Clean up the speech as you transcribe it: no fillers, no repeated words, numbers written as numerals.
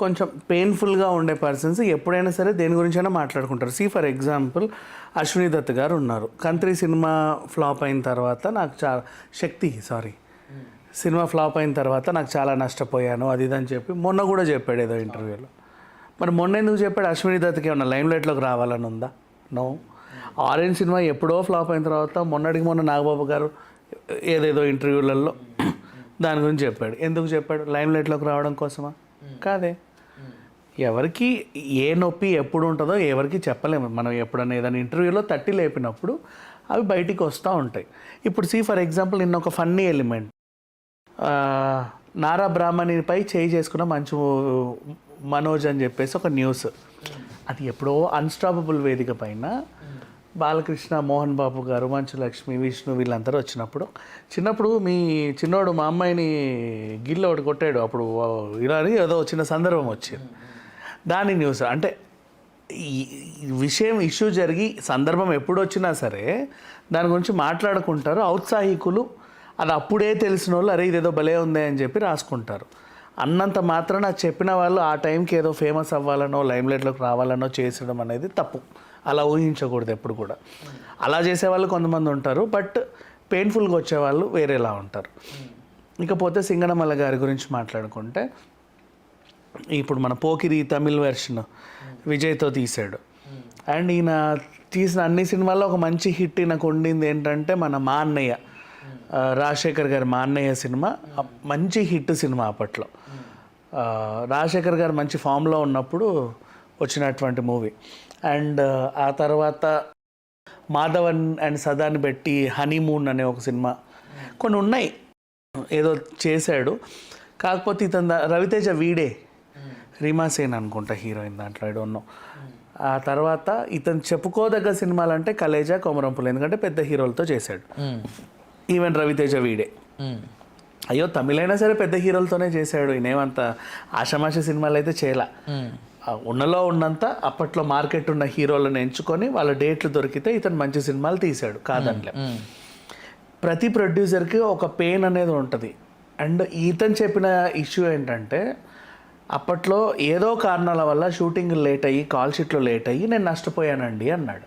కొంచెం పెయిన్ఫుల్గా ఉండే పర్సన్స్ ఎప్పుడైనా సరే దేని గురించైనా మాట్లాడుకుంటారు. ఫర్ ఎగ్జాంపుల్ అశ్విని దత్ గారు ఉన్నారు. కంత్రి సినిమా ఫ్లాప్ అయిన తర్వాత నాకు చాలా సినిమా ఫ్లాప్ అయిన తర్వాత నాకు చాలా నష్టపోయాను అది ఇది అని చెప్పి మొన్న కూడా చెప్పాడు ఏదో ఇంటర్వ్యూలో. మరి మొన్న ఎందుకు చెప్పాడు? అశ్విని దత్కి ఏమన్నా లైమ్ లైట్లోకి రావాలని ఉందా? నో. ఆరెంజ్ సినిమా ఎప్పుడో ఫ్లాప్ అయిన తర్వాత మొన్న నాగబాబు గారు ఏదేదో ఇంటర్వ్యూలలో దాని గురించి చెప్పాడు. ఎందుకు చెప్పాడు? లైమ్ లైట్లోకి రావడం కోసమా? కాదే. ఎవరికి ఏ నొప్పి ఎప్పుడు ఉంటుందో ఎవరికి చెప్పలేము. మనం ఎప్పుడన్నా ఏదైనా ఇంటర్వ్యూలో తట్టి లేపినప్పుడు అవి బయటికి వస్తూ ఉంటాయి. ఇప్పుడు ఫర్ ఎగ్జాంపుల్ నిన్న ఒక ఫన్నీ ఎలిమెంట్, నారా బ్రాహ్మణిపై చేయి చేసుకున్న మంచు మనోజ్ అని చెప్పేసి ఒక న్యూస్. అది ఎప్పుడో అన్స్టాపబుల్ వేదిక పైన బాలకృష్ణ, మోహన్ బాబు గారు, మంచు లక్ష్మి, విష్ణు వీళ్ళందరూ వచ్చినప్పుడు, చిన్నప్పుడు మీ చిన్నోడు మా అమ్మాయిని గిల్లు ఒకటి కొట్టాడు అప్పుడు ఇలా ఏదో చిన్న సందర్భం వచ్చింది. దాని న్యూస్ అంటే ఈ ఇష్యూ జరిగి సందర్భం ఎప్పుడు వచ్చినా సరే దాని గురించి మాట్లాడుకుంటారు. ఔత్సాహికులు అది అప్పుడే తెలిసిన వాళ్ళు అరే ఇదేదో భలే ఉంది అని చెప్పి రాసుకుంటారు. అన్నంత మాత్రాన చెప్పిన వాళ్ళు ఆ టైంకి ఏదో ఫేమస్ అవ్వాలనో లైమ్లైట్లోకి రావాలనో చేసడం అనేది తప్పు. అలా ఊహించకూడదు ఎప్పుడు కూడా. అలా చేసేవాళ్ళు కొంతమంది ఉంటారు, బట్ పెయిన్ఫుల్గా వచ్చేవాళ్ళు వేరేలా ఉంటారు. ఇకపోతే సింగనమల్ల గారి గురించి మాట్లాడుకుంటే, ఇప్పుడు మన పోకిరి తమిళ్ వెర్షన్ విజయ్తో తీశాడు. అండ్ ఈయన తీసిన అన్ని సినిమాల్లో ఒక మంచి హిట్ ఈయనకు ఉండింది ఏంటంటే మన మా అన్నయ్య, రాజశేఖర్ గారి మా అన్నయ్య సినిమా మంచి హిట్ సినిమా అప్పట్లో. రాజశేఖర్ గారు మంచి ఫామ్లో ఉన్నప్పుడు వచ్చినటువంటి మూవీ. అండ్ ఆ తర్వాత మాధవన్ అండ్ సదాని పెట్టి హనీమూన్ అనే ఒక సినిమా, కొన్ని ఉన్నాయి ఏదో చేశాడు. కాకపోతే ఇతను రవితేజ వీడే, రీమా సేన్ అనుకుంటా హీరోయిన్ దాంట్లో, ఐ డోంట్ నో. ఆ తర్వాత ఇతను చెప్పుకోదగ్గ సినిమాలు అంటే కలేజా, కొమరంపులు, ఎందుకంటే పెద్ద హీరోలతో చేశాడు. ఈవెన్ రవితేజ వీడే. అయ్యో తమిళైనా సరే పెద్ద హీరోలతోనే చేశాడు, ఈయనేమంత ఆషామాషి సినిమాలు అయితే చేయలే. ఉన్నలో ఉన్నంత అప్పట్లో మార్కెట్ ఉన్న హీరోలను ఎంచుకొని వాళ్ళ డేట్లు దొరికితే ఇతను మంచి సినిమాలు తీశాడు, కాదనిలే. ప్రతి ప్రొడ్యూసర్కి ఒక పెయిన్ అనేది ఉంటుంది. అండ్ ఇతను చెప్పిన ఇష్యూ ఏంటంటే, అప్పట్లో ఏదో కారణాల వల్ల షూటింగ్ లేట్ అయ్యి, కాల్ షీట్లో లేట్ అయ్యి నేను నష్టపోయానండి అన్నాడు.